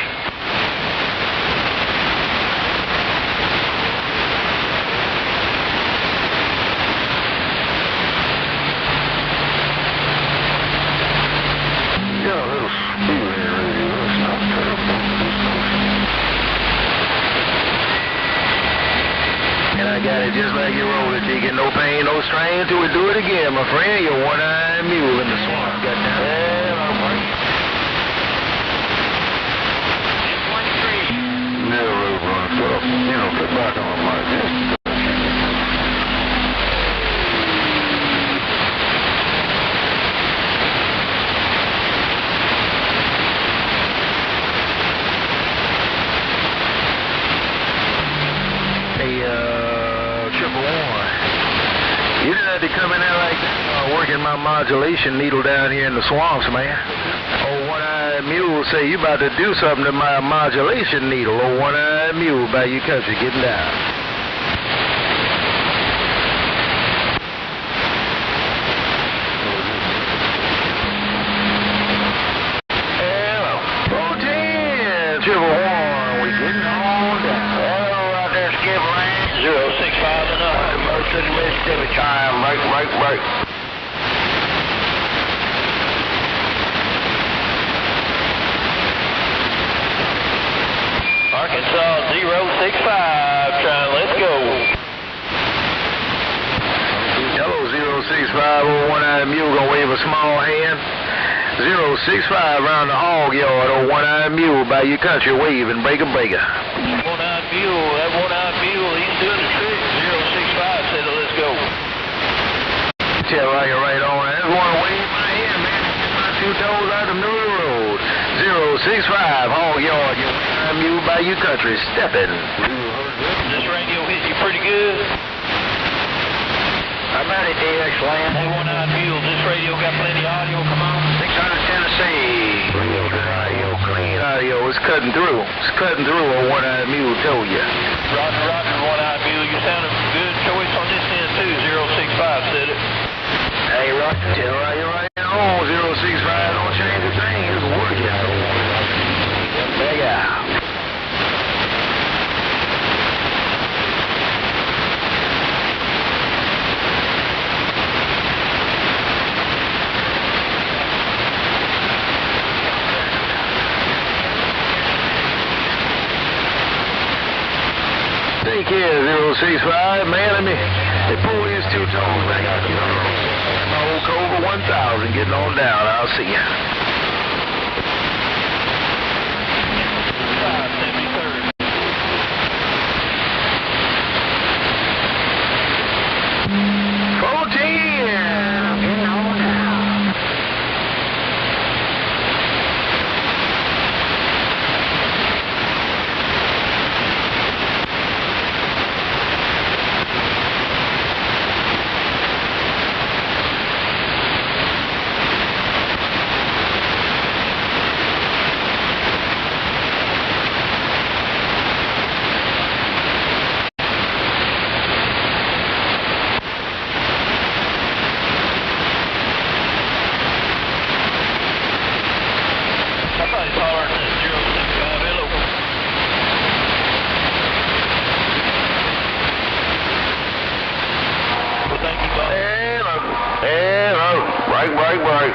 I got it just like you roll it, Deacon. No pain, no strain till we do it again, my friend. You're one-eyed mule in the swamp. Got down there, my friend. 1023. Never road runs up. You know, put back on like this. You didn't have to come in there like that, working my modulation needle down here in the swamps, man. Old one-eyed mule say you about to do something to my modulation needle. Old one-eyed mule by your country getting down. Hello. 410, triple one, we getting on down. Hello out there, Skip Land. 065 and up. Most of the Mississippi time, break. Arkansas 065, trying, let's go. Hello, 065, old one-eyed mule, gonna wave a small hand. 065 around the hog yard, old one-eyed mule by your country, waving, breaker. One-eyed mule, that one-eyed mule, he's doing the trick. 065 said, let's go. Yeah, right on. There's one wave my hand, man. My two toes out the middle of the road. 065, hog yard, your one-eyed mule by your country, stepping. This radio hit you pretty good. How about it, DX Land? Hey, one-eyed mule, this radio got plenty of audio, come on. 600 Tennessee. Real good audio, clean audio. It's cutting through. It's cutting through, old one-eyed mule told you. Roger, one-eyed mule. You sounded good choice on this end, too. 065 said it. Hey, Roger, you're right on. 065, don't change a thing. It's working. Big out. Take care, 065. Man, let me pull these two tones back out. You know, my old Cobra 1000 getting on down. I'll see ya. 573rd. Break, break, break.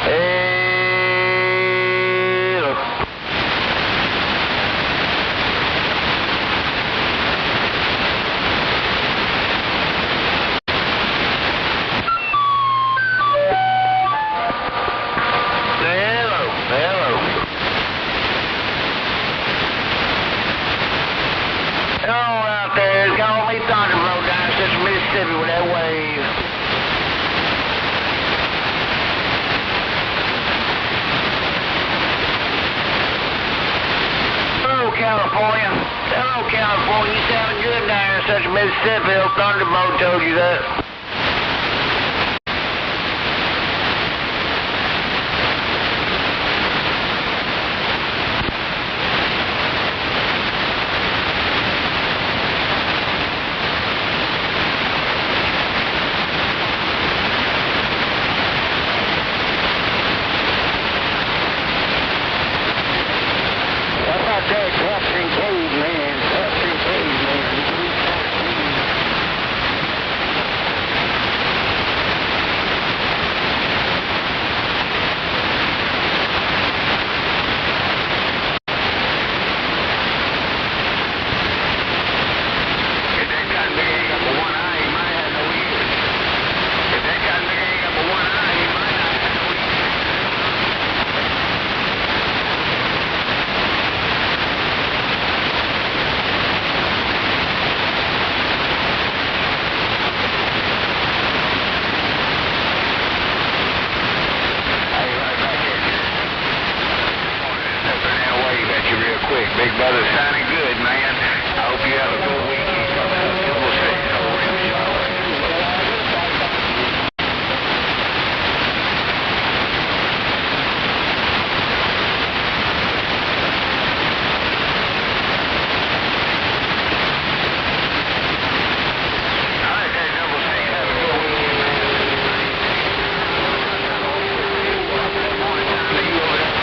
Hey, look. Hello, hello. Hello out there. Call me Thunderbolt down Central Mississippi with that wave. Hello, California. Hello, California. You sounding good down here in Central Mississippi. Old Thunderbolt told you that. What about that Captain Caveman? Captain Caveman. If that cotton big ain't got but one eye, he might have no ears. If that cotton big ain't got but one eye, he might not have no ears. Hey, right back at you. Stepping that wave at you real quick. Big brother sounding good, man. I hope you have a good weekend. We'll see you over in Charlotte. All right, there, Double C. Have a good weekend, man. Morning time to you over there.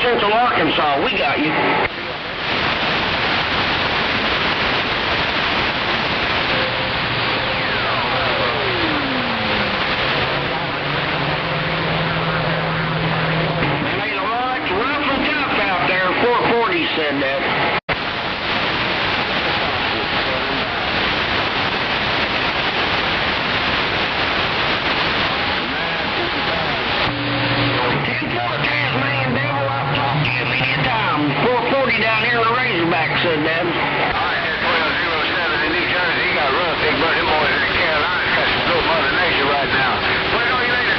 Central Arkansas. We got you. Hey, Lamar, it's rough and tough out there. 440 said that. Down here in the Razorback said that. All right, that's 1207 in New Jersey. He got rough. Big Bird, them boys in Carolina got some little Mother Nature right now. Wait on you later,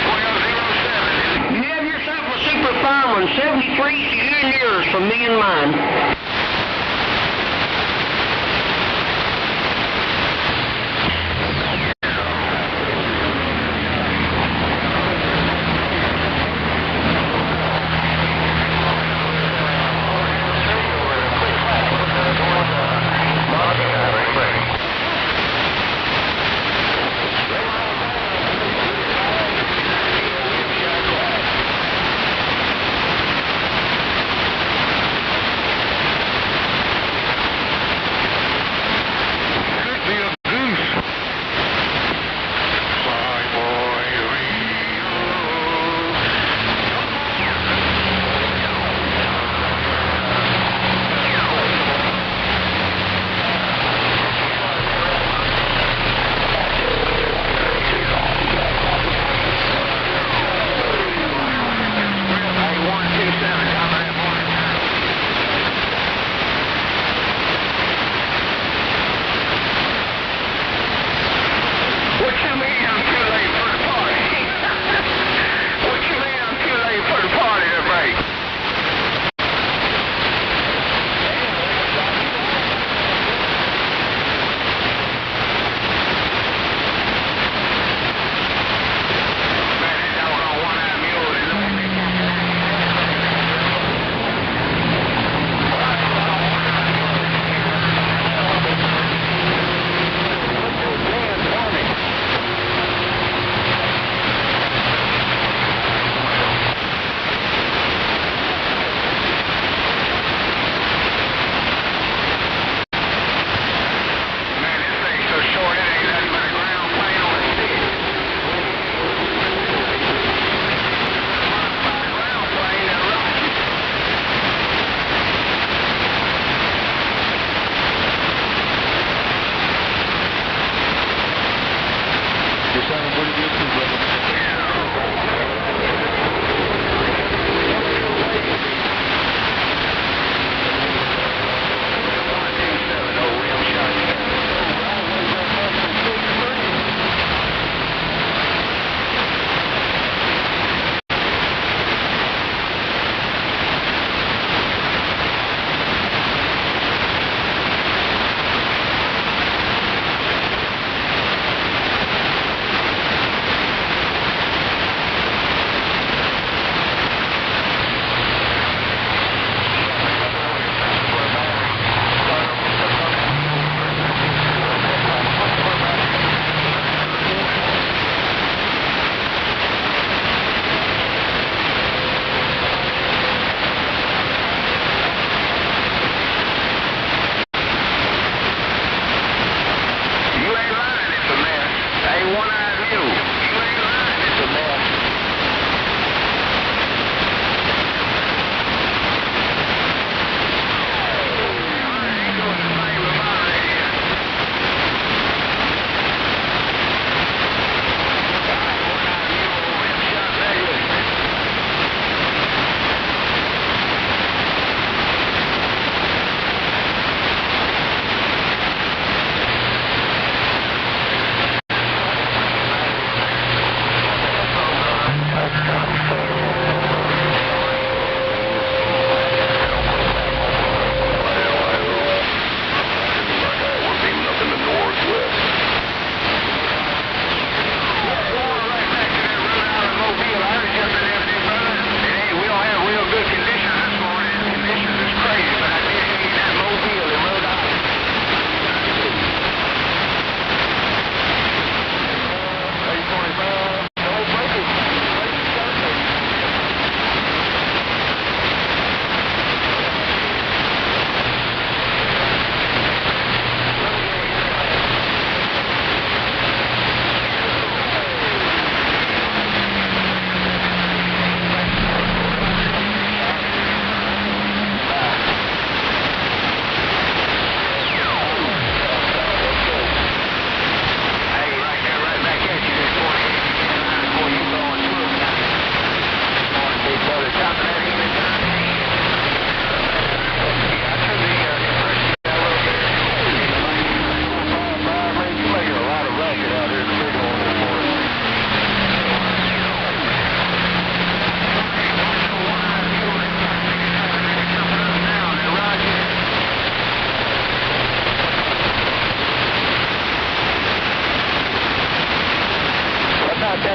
1207. You have yourself a super fine one. 73 to you and yours from me and mine.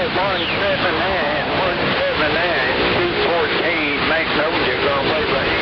214, Magnolia, going way back.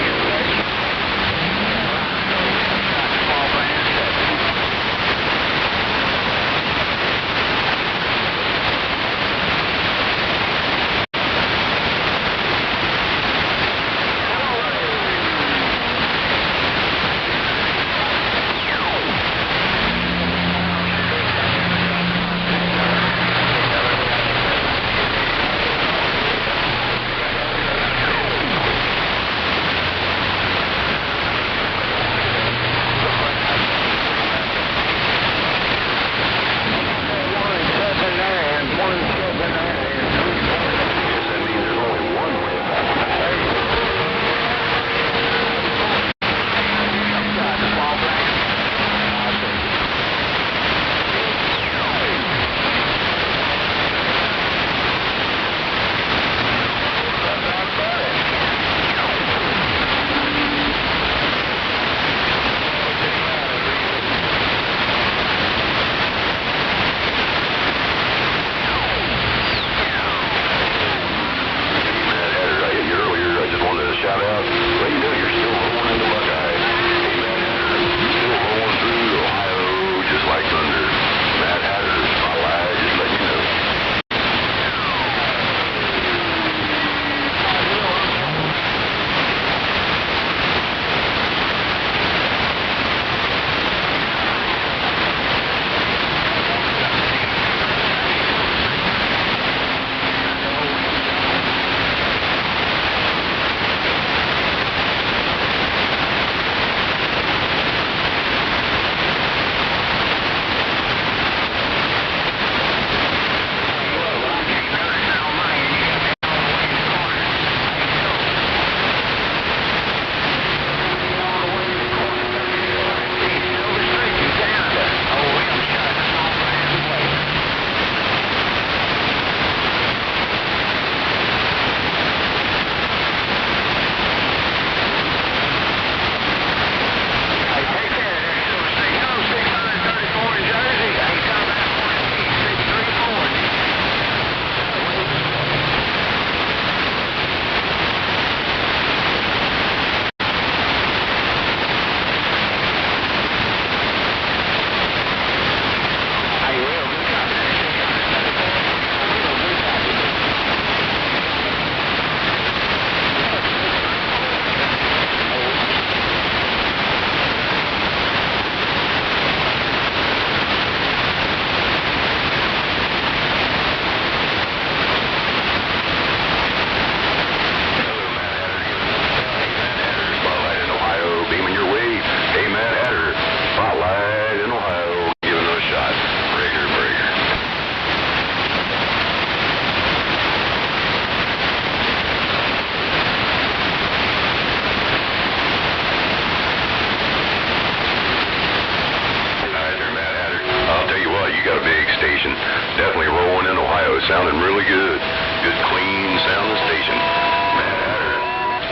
Definitely rolling in Ohio. Sounding really good. Good, clean sounding station. Mad Hatter.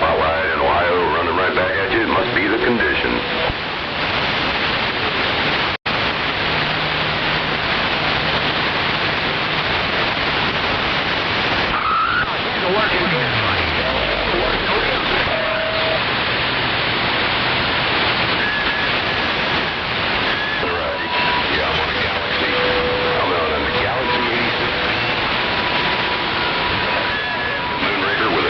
Spotlight in Ohio running right back at you. It must be the condition. Working good. With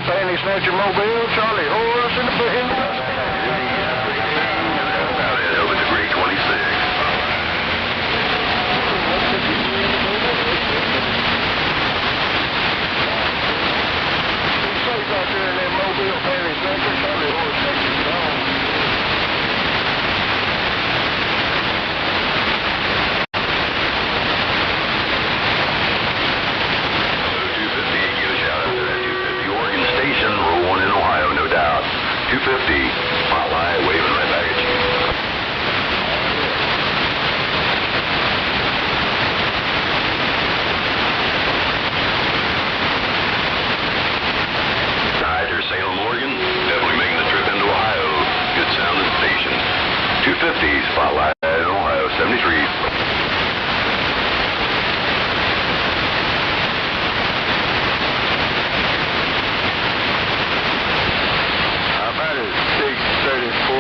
Panty Snatcher Mobile, Charlie Horse in the building. Over to grade 26. Out there in that Mobile, Panty Snatcher, Charlie Horse takes it down. Roll one in Ohio, no doubt. 250, spotlight, waving right back at you. Hyder, Salem, Oregon, definitely making the trip into Ohio. Good sound at the station. 250, spotlight in Ohio, 73.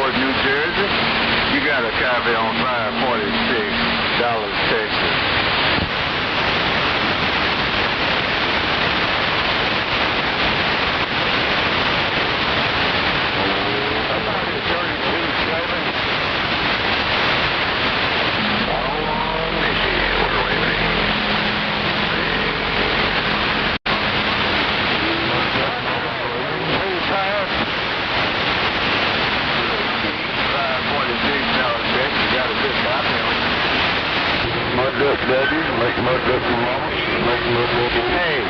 New Jersey, you got a copy on 546 Dallas, Texas. Somebody 32.7. Mud duck daddy, make mud duck for mama, make mud duck for hey,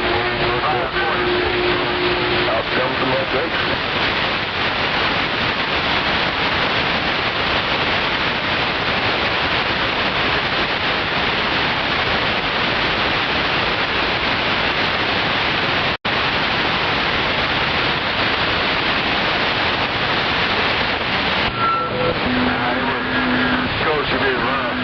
546. Out comes the mud duck. Coach, you did wrong.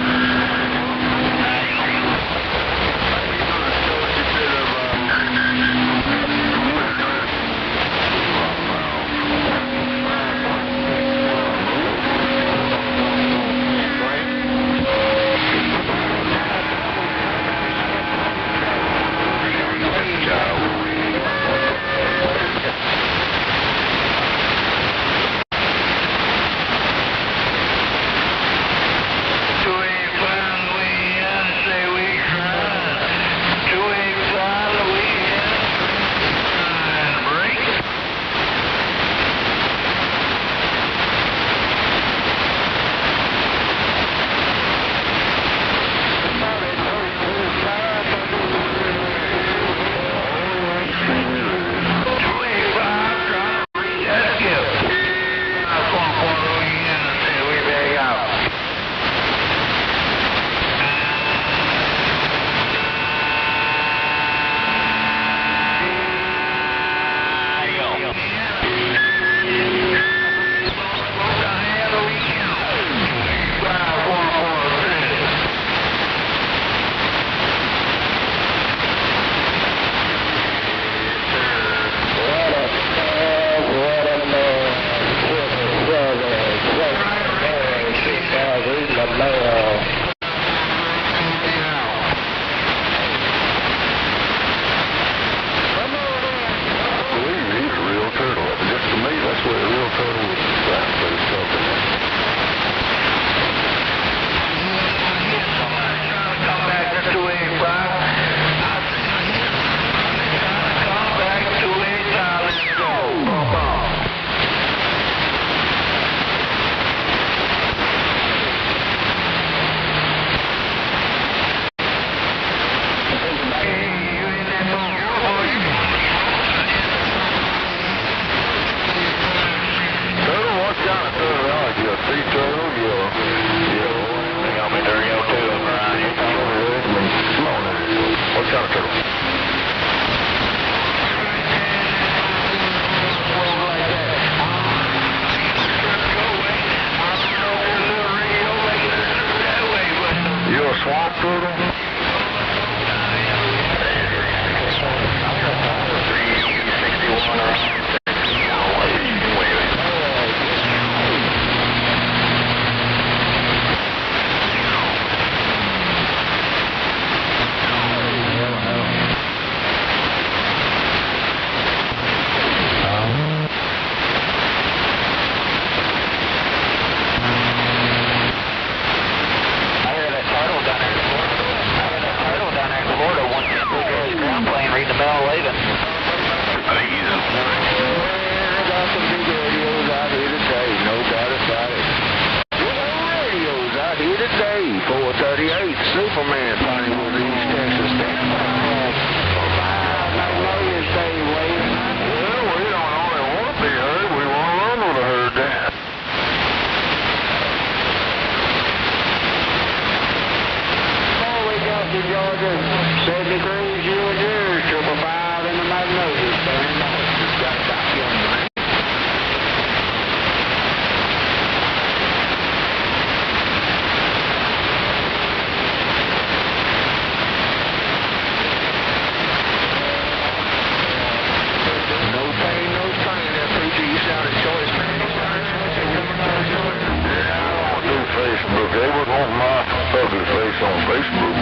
y'all leaving? I think he's in Florida. I got some big radios out here today, no doubt about it. Radios out here today, 438 Superman, Hollywood, East Texas. Magnolia State waiting. Well, we don't only want to be heard, we want to run with the herd down. Oh, we got to Georgia, 70 degrees, you and yours, 555 in the Magnolia State. Just got a copy on you, man. Facebook. They would want my ugly face on Facebook.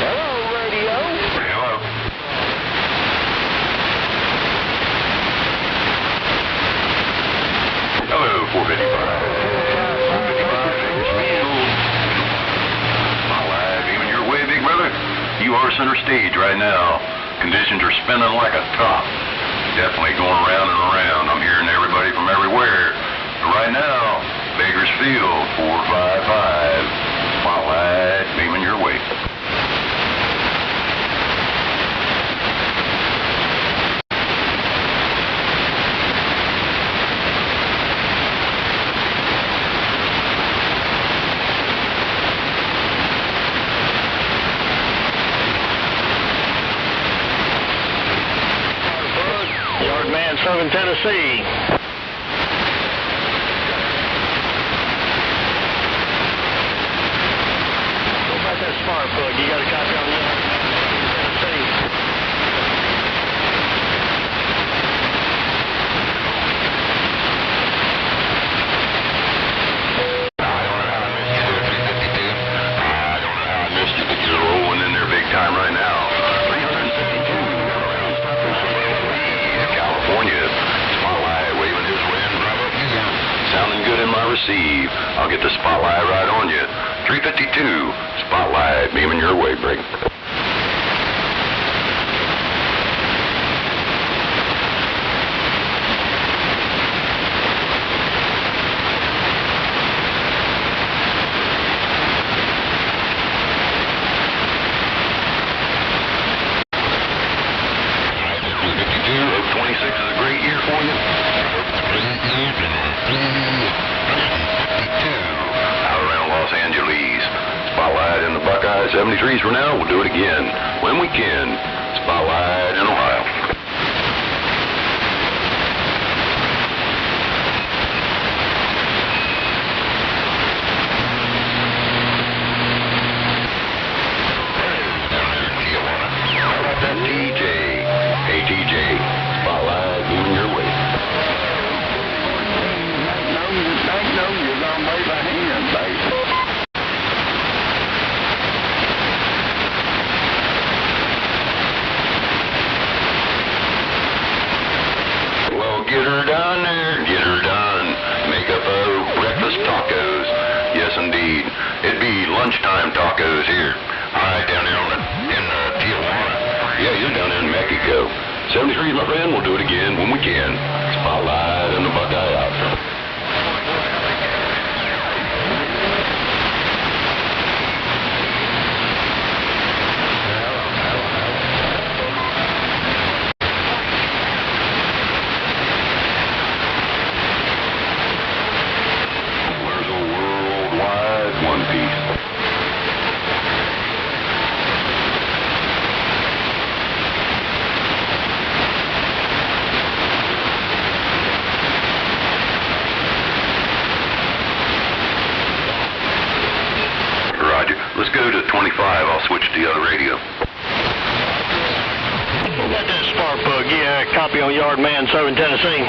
Hello, radio. Hello. Hello, 455. You are center stage right now. Conditions are spinning like a top. Definitely going around and around. I'm hearing everybody from everywhere. But right now, Bakersfield, 455. Spotlight beaming your way. Man, Southern Tennessee. What about that spark plug? You got a copy on that? Tennessee. I don't know how I missed you there, 352. I don't know how I missed you, but you're rolling in there big time right now. 352. California. Spotlight waving his way in, brother. Sounding good in my receive. I'll get the spotlight right on you. 352. Spotlight beaming your way, Brick. Out around Los Angeles. Spotlight in the Buckeye 73s for now. We'll do it again when we can. Spotlight in Ohio. Down there in Tijuana. How about that TJ? Hey TJ, spotlight moving your way. Magnolia's on way by hand, baby. Well, get her done there, get her done. Make up breakfast tacos. Yes, indeed. It'd be lunchtime tacos here. All right, down there in Tijuana. Yeah, you're down there in Mexico. 73, my friend, we'll do it again when we can. Spotlight in the Buckeye outfit. Let's go to 25. I'll switch to the other radio. Got that spark plug. Yeah, copy on Yard Man, Southern Tennessee.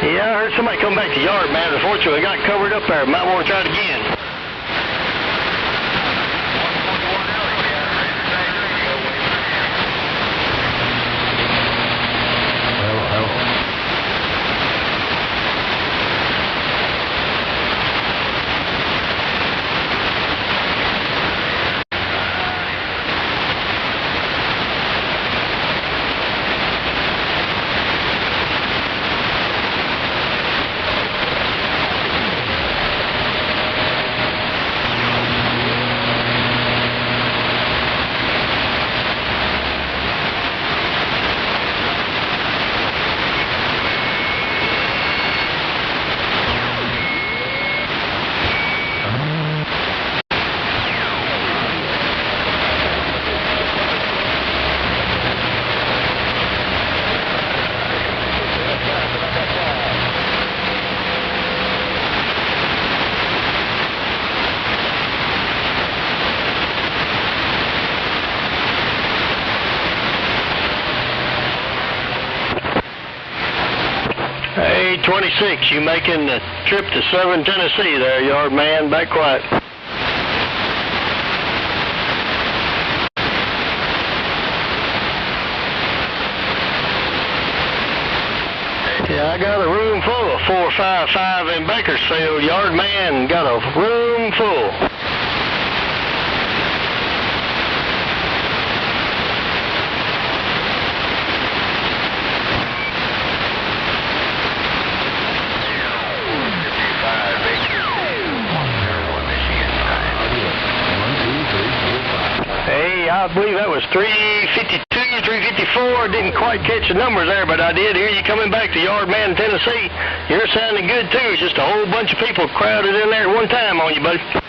Yeah, I heard somebody come back to yard, man. Unfortunately, it got covered up there. Might want to try it again. Hey, 26, you making the trip to Southern Tennessee there, yard man. Back quiet. Yeah, I got a room full of 455 in Bakersfield. Yard man got a room full. Hey, I believe that was 352, 354. Didn't quite catch the numbers there, but I did hear you coming back to Yardman, Tennessee. You're sounding good, too. Just a whole bunch of people crowded in there at one time on you, buddy.